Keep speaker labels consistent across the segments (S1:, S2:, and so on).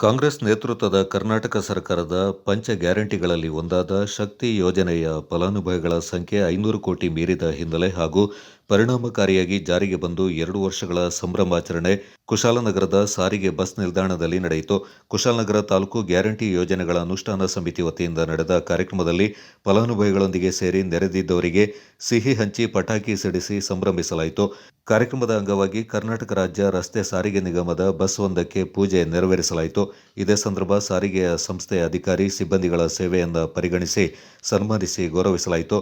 S1: ಕಾಂಗ್ರೆಸ್ ನೇತೃತ್ವದ ಕರ್ನಾಟಕ ಸರ್ಕಾರದ ಪಂಚ ಗ್ಯಾರಂಟಿಗಳಲ್ಲಿ ಒಂದಾದ ಶಕ್ತಿ ಯೋಜನೆಯ ಫಲಾನುಭವಿಗಳ ಸಂಖ್ಯೆ 500 ಕೋಟಿ ಮೀರಿದ ಹಿನ್ನೆಲೆ ಹಾಗೂ ಪರಿಣಾಮಕಾರಿಯಾಗಿ ಜಾರಿಗೆ ಬಂದು 2 ವರ್ಷಗಳ ಸಂಭ್ರಮಾಚರಣೆ ಕುಶಾಲನಗರದ ಸಾರಿಗೆ ಬಸ್ ನಿಲ್ದಾಣದಲ್ಲಿ ನಡೆಯಿತು. ಕುಶಾಲನಗರ ತಾಲೂಕು ಗ್ಯಾರಂಟಿ ಯೋಜನೆಗಳ ಅನುಷ್ಠಾನ ಸಮಿತಿ ವತಿಯಿಂದ ನಡೆದ ಕಾರ್ಯಕ್ರಮದಲ್ಲಿ ಫಲಾನುಭವಿಗಳೊಂದಿಗೆ ಸೇರಿ ನೆರೆದಿದ್ದವರಿಗೆ ಸಿಹಿ ಹಂಚಿ ಪಟಾಕಿ ಸಿಡಿಸಿ ಸಂಭ್ರಮಿಸಲಾಯಿತು. ಕಾರ್ಯಕ್ರಮದ ಅಂಗವಾಗಿ ಕರ್ನಾಟಕ ರಾಜ್ಯ ರಸ್ತೆ ಸಾರಿಗೆ ನಿಗಮದ ಬಸ್ ಒಂದಕ್ಕೆ ಪೂಜೆ ನೆರವೇರಿಸಲಾಯಿತು. ಇದೇ ಸಂದರ್ಭ ಸಾರಿಗೆಯ ಸಂಸ್ಥೆಯ ಅಧಿಕಾರಿ ಸಿಬ್ಬಂದಿಗಳ ಸೇವೆಯನ್ನು ಪರಿಗಣಿಸಿ ಸನ್ಮಾನಿಸಿ ಗೌರವಿಸಲಾಯಿತು.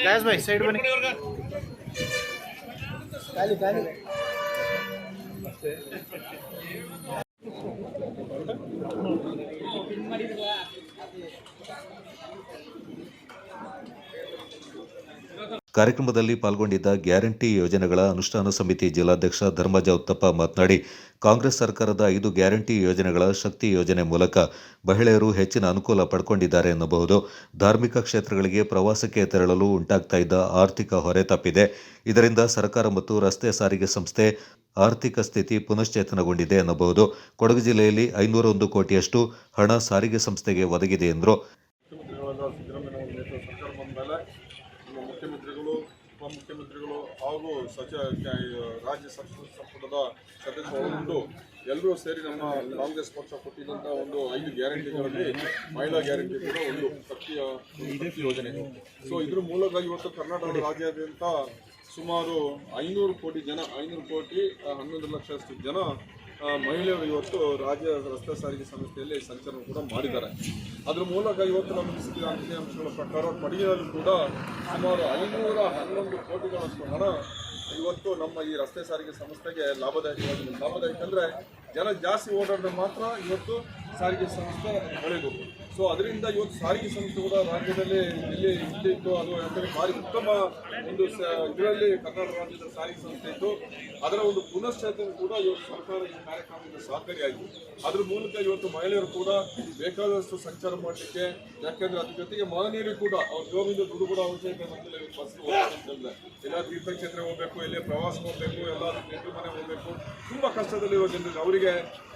S2: गैस भाई साइड बने काली काली
S1: ಕಾರ್ಯಕ್ರಮದಲ್ಲಿ ಪಾಲ್ಗೊಂಡಿದ್ದ ಗ್ಯಾರಂಟಿ ಯೋಜನೆಗಳ ಅನುಷ್ಠಾನ ಸಮಿತಿ ಜಿಲ್ಲಾಧ್ಯಕ್ಷ ಧರ್ಮಜ ಉತ್ತಪ್ಪ ಮಾತನಾಡಿ, ಕಾಂಗ್ರೆಸ್ ಸರ್ಕಾರದ 5 ಗ್ಯಾರಂಟಿ ಯೋಜನೆಗಳ ಶಕ್ತಿ ಯೋಜನೆ ಮೂಲಕ ಮಹಿಳೆಯರು ಹೆಚ್ಚಿನ ಅನುಕೂಲ ಪಡ್ಕೊಂಡಿದ್ದಾರೆ ಎನ್ನಬಹುದು. ಧಾರ್ಮಿಕ ಕ್ಷೇತ್ರಗಳಿಗೆ ಪ್ರವಾಸಕ್ಕೆ ತೆರಳಲು ಉಂಟಾಗ್ತಾ ಇದ್ದ ಆರ್ಥಿಕ ಹೊರೆ ತಪ್ಪಿದೆ. ಇದರಿಂದ ಸರ್ಕಾರ ಮತ್ತು ರಸ್ತೆ ಸಾರಿಗೆ ಸಂಸ್ಥೆ ಆರ್ಥಿಕ ಸ್ಥಿತಿ ಪುನಶ್ಚೇತನಗೊಂಡಿದೆ ಎನ್ನಬಹುದು. ಕೊಡಗು ಜಿಲ್ಲೆಯಲ್ಲಿ 501 ಕೋಟಿಯಷ್ಟು ಹಣ ಸಾರಿಗೆ ಸಂಸ್ಥೆಗೆ ಒದಗಿದೆ ಎಂದರು.
S3: ಮುಖ್ಯಮಂತ್ರಿಗಳು, ಉಪಮುಖ್ಯಮಂತ್ರಿಗಳು ಹಾಗೂ ರಾಜ್ಯ ಸಂಪುಟದ ಸದಸ್ಯರು ಎಲ್ಲರೂ ಸೇರಿ ನಮ್ಮ ಕಾಂಗ್ರೆಸ್ ಪಕ್ಷ ಕೊಟ್ಟಿದ್ದಂಥ ಒಂದು 5 ಗ್ಯಾರಂಟಿಗಳಲ್ಲಿ ಮಹಿಳಾ ಗ್ಯಾರಂಟಿ ಕೂಡ ಒಂದು ಶಕ್ತಿ ಯೋಜನೆ. ಸೊ ಇದ್ರ ಮೂಲಕ ಇವತ್ತು ಕರ್ನಾಟಕ ರಾಜ್ಯಾದ್ಯಂತ ಸುಮಾರು 500 ಕೋಟಿ 11 ಲಕ್ಷದಷ್ಟು ಜನ ಮಹಿಳೆಯರು ಇವತ್ತು ರಾಜ್ಯ ರಸ್ತೆ ಸಾರಿಗೆ ಸಂಸ್ಥೆಯಲ್ಲಿ ಸಂಚಾರ ಕೂಡ ಮಾಡಿದ್ದಾರೆ. ಅದ್ರ ಮೂಲಕ ಇವತ್ತು ನಮಗೆ ಸಿಕ್ಕಿದ ಅಂಕಿಅಂಶಗಳ ಪ್ರಕಾರ ಪಡೆಯಲು ಕೂಡ ಸುಮಾರು 511 ಕೋಟಿಗಳಷ್ಟು ಹಣ ಇವತ್ತು ನಮ್ಮ ಈ ರಸ್ತೆ ಸಾರಿಗೆ ಸಂಸ್ಥೆಗೆ ಲಾಭದಾಯಕ ಅಂದರೆ ಜನ ಜಾಸ್ತಿ ಓಡಾಡಿದ್ರೆ ಮಾತ್ರ ಇವತ್ತು ಸಾರಿಗೆ ಸಂಸ್ಥೆ ಬೆಳೆದು. ಸೊ ಅದರಿಂದ ಇವತ್ತು ಸಾರಿಗೆ ಸಂಸ್ಥೆ ಕೂಡ ರಾಜ್ಯದಲ್ಲಿ ಇತ್ತು. ಅದು ಯಾಕಂದರೆ ಭಾರಿ ಉತ್ತಮ ಒಂದು ಇದರಲ್ಲಿ ಕರ್ನಾಟಕ ರಾಜ್ಯದ ಸಾರಿಗೆ ಸಂಸ್ಥೆ ಇತ್ತು. ಅದರ ಒಂದು ಪುನಶ್ಚೇತನ ಕೂಡ ಇವತ್ತು ಸರ್ಕಾರ ಈ ಕಾರ್ಯಕ್ರಮದಿಂದ ಸಹಕಾರಿಯಾಯಿತು. ಅದ್ರ ಮೂಲಕ ಇವತ್ತು ಮಹಿಳೆಯರು ಕೂಡ ಬೇಕಾದಷ್ಟು ಸಂಚಾರ ಮಾಡಲಿಕ್ಕೆ, ಯಾಕೆಂದರೆ ಅದ್ರ ಜೊತೆಗೆ ಮಹನೀಯರು ಕೂಡ ಅವ್ರ ಜೋಬಿಂದ ದುಡ್ಡು ಕೂಡ ಅವಶ್ಯಕತೆ ಬಂದಿಲ್ಲ. ಬಸ್ ಹೋಗ್ಬೇಕಂತಂದ್ರೆ ಎಲ್ಲ ತೀರ್ಥಕ್ಷೇತ್ರ ಹೋಗಬೇಕು, ಎಲ್ಲೇ ಪ್ರವಾಸ ಹೋಗಬೇಕು, ಎಲ್ಲ ನೆಂಟರು ಮನೆ ಹೋಗಬೇಕು, ತುಂಬ ಕಷ್ಟದಲ್ಲಿರುವ ಜನರಿಗೆ ಅವರಿಗೆ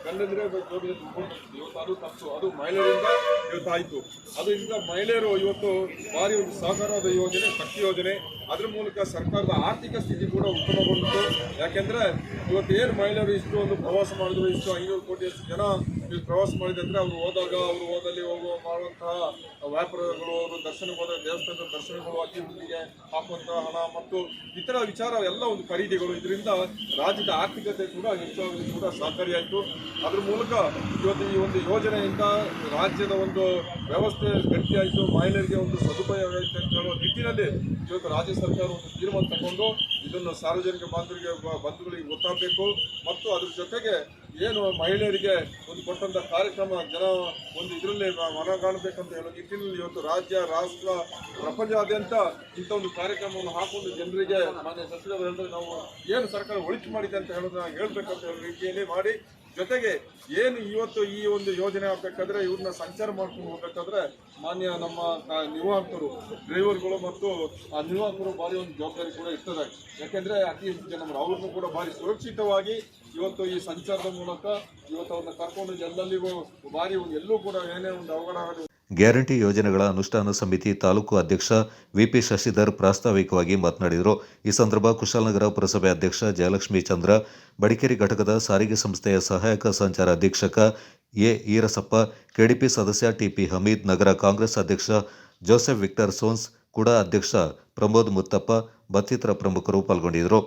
S3: ಗಂಡಂದ್ರೆ ಜೋಬಿಂದ ದುಡ್ಡು ಕೊಡ್ಬೇಕು. ಇವತ್ತು ಅದು ತಪ್ಪು, ಅದು ಮಹಿಳೆಯರಿಂದ ಇವತ್ತು ಆಯಿತು. ಅದರಿಂದ ಮಹಿಳೆಯರು ಇವತ್ತು ಭಾರಿ ಒಂದು ಸಹಕಾರದ ಯೋಜನೆ, ಶಕ್ತಿ ಯೋಜನೆ, ಅದ್ರ ಮೂಲಕ ಸರ್ಕಾರದ ಆರ್ಥಿಕ ಸ್ಥಿತಿ ಕೂಡ ಉತ್ತಮಗೊಂಡಿತು. ಯಾಕೆಂದರೆ ಇವತ್ತು ಏನು ಮಹಿಳೆಯರು ಇಷ್ಟು ಒಂದು ಪ್ರವಾಸ ಮಾಡಿದ್ರು, ಇಷ್ಟು 500 ಕೋಟಿಯಷ್ಟು ಜನ ಪ್ರವಾಸ ಮಾಡಿದೆ ಅಂದರೆ ಅವರು ಹೋದಲ್ಲಿ ಮಾಡುವಂತಹ ವ್ಯಾಪಾರಗಳು, ಅವರು ದರ್ಶನಕ್ಕೆ ಹೋದಾಗ ದೇವಸ್ಥಾನದ ದರ್ಶನಗಳು, ಅತಿಥಿಗೆ ಹಾಕುವಂತಹ ಹಣ ಮತ್ತು ಇತರ ವಿಚಾರ ಎಲ್ಲ ಒಂದು ಖರೀದಿಗಳು, ಇದರಿಂದ ರಾಜ್ಯದ ಆರ್ಥಿಕತೆ ಕೂಡ ಹೆಚ್ಚಾಗಲಿ ಕೂಡ ಸಹಕಾರಿಯಾಯಿತು. ಅದ್ರ ಮೂಲಕ ಇವತ್ತು ಈ ಒಂದು ಯೋಜನೆಯಿಂದ ರಾಜ್ಯದ ಒಂದು ವ್ಯವಸ್ಥೆ ಗಟ್ಟಿಯಾಯಿತು, ಮಹಿಳೆಯರಿಗೆ ಒಂದು ಸದುಪಯೋಗ ಆಯಿತು ಅಂತ ಹೇಳುವ ನಿಟ್ಟಿನಲ್ಲಿ ಇವತ್ತು ರಾಜ್ಯ ಸರ್ಕಾರ ಒಂದು ತೀರ್ಮಾನ ತಗೊಂಡು ಇದನ್ನು ಸಾರ್ವಜನಿಕ ಬಂಧುಗಳಿಗೆ ಗೊತ್ತಾಗಬೇಕು ಮತ್ತು ಅದ್ರ ಜೊತೆಗೆ ಏನು ಮಹಿಳೆಯರಿಗೆ ಒಂದು ಕೊಟ್ಟಂಥ ಕಾರ್ಯಕ್ರಮ ಜನ ಒಂದು ಇದರಲ್ಲಿ ಮನಗಾಣಬೇಕಂತ ಹೇಳೋ ನಿಟ್ಟಿನಲ್ಲಿ ಇವತ್ತು ರಾಜ್ಯ, ರಾಷ್ಟ್ರ, ಪ್ರಪಂಚಾದ್ಯಂತ ಇಂಥ ಒಂದು ಕಾರ್ಯಕ್ರಮವನ್ನು ಹಾಕೊಂಡು ಜನರಿಗೆ ಮಾನ್ಯ ಸಚಿವರು ಹೇಳಿದ್ರೆ ನಾವು ಏನು ಸರ್ಕಾರ ಒಳಿತು ಮಾಡಿದೆ ಅಂತ ಹೇಳೋದನ್ನ ಹೇಳ್ಬೇಕಂತ ಹೇಳೋ ರೀತಿಯಲ್ಲಿ ಮಾಡಿ ಜೊತೆಗೆ ಏನು ಇವತ್ತು ಈ ಒಂದು ಯೋಜನೆ ಆಗ್ಬೇಕಾದ್ರೆ ಇವ್ರನ್ನ ಸಂಚಾರ ಮಾಡ್ಕೊಂಡು ಹೋಗ್ಬೇಕಾದ್ರೆ ಮಾನ್ಯ ನಮ್ಮ ನಿರ್ವಾಹಕರು ಡ್ರೈವರ್ಗಳು ಮತ್ತು ಆ ನಿರ್ವಾಹಕರು ಭಾರಿ ಒಂದು ಜವಾಬ್ದಾರಿ ಕೂಡ ಇರ್ತದೆ. ಯಾಕೆಂದ್ರೆ ಅತಿ ಹೆಚ್ಚು ಜನ ಅವ್ರನ್ನು ಕೂಡ ಭಾರಿ ಸುರಕ್ಷಿತವಾಗಿ ಇವತ್ತು ಈ ಸಂಚಾರದ ಮೂಲಕ ಇವತ್ತು ಅವ್ರನ್ನ ಕರ್ಕೊಂಡು ಎಲ್ಲೆಲ್ಲಿಗೂ ಭಾರಿ ಎಲ್ಲೂ ಕೂಡ ಏನೇ ಒಂದು ಅವಘಡ
S1: ಗ್ಯಾರಂಟಿ ಯೋಜನೆಗಳ ಅನುಷ್ಠಾನ ಸಮಿತಿ ತಾಲೂಕು ಅಧ್ಯಕ್ಷ ವಿಪಿ ಶಶಿಧರ್ ಪ್ರಾಸ್ತಾವಿಕವಾಗಿ ಮಾತನಾಡಿದರು. ಈ ಸಂದರ್ಭ ಕುಶಾಲನಗರ ಪುರಸಭೆ ಅಧ್ಯಕ್ಷ ಜಯಲಕ್ಷ್ಮೀ ಚಂದ್ರ, ಬಡಿಕೇರಿ ಘಟಕದ ಸಾರಿಗೆ ಸಂಸ್ಥೆಯ ಸಹಾಯಕ ಸಂಚಾರ ಅಧೀಕ್ಷಕ ಎ ಈರಸಪ್ಪ, ಕೆಡಿಪಿ ಸದಸ್ಯ ಟಿಪಿ ಹಮೀದ್, ನಗರ ಕಾಂಗ್ರೆಸ್ ಅಧ್ಯಕ್ಷ ಜೋಸೆಫ್ ವಿಕ್ಟರ್ ಸೋನ್ಸ್, ಕುಡಾ ಅಧ್ಯಕ್ಷ ಪ್ರಮೋದ್ ಮುತ್ತಪ್ಪ ಮತ್ತಿತರ ಪ್ರಮುಖರು ಪಾಲ್ಗೊಂಡಿದ್ದರು.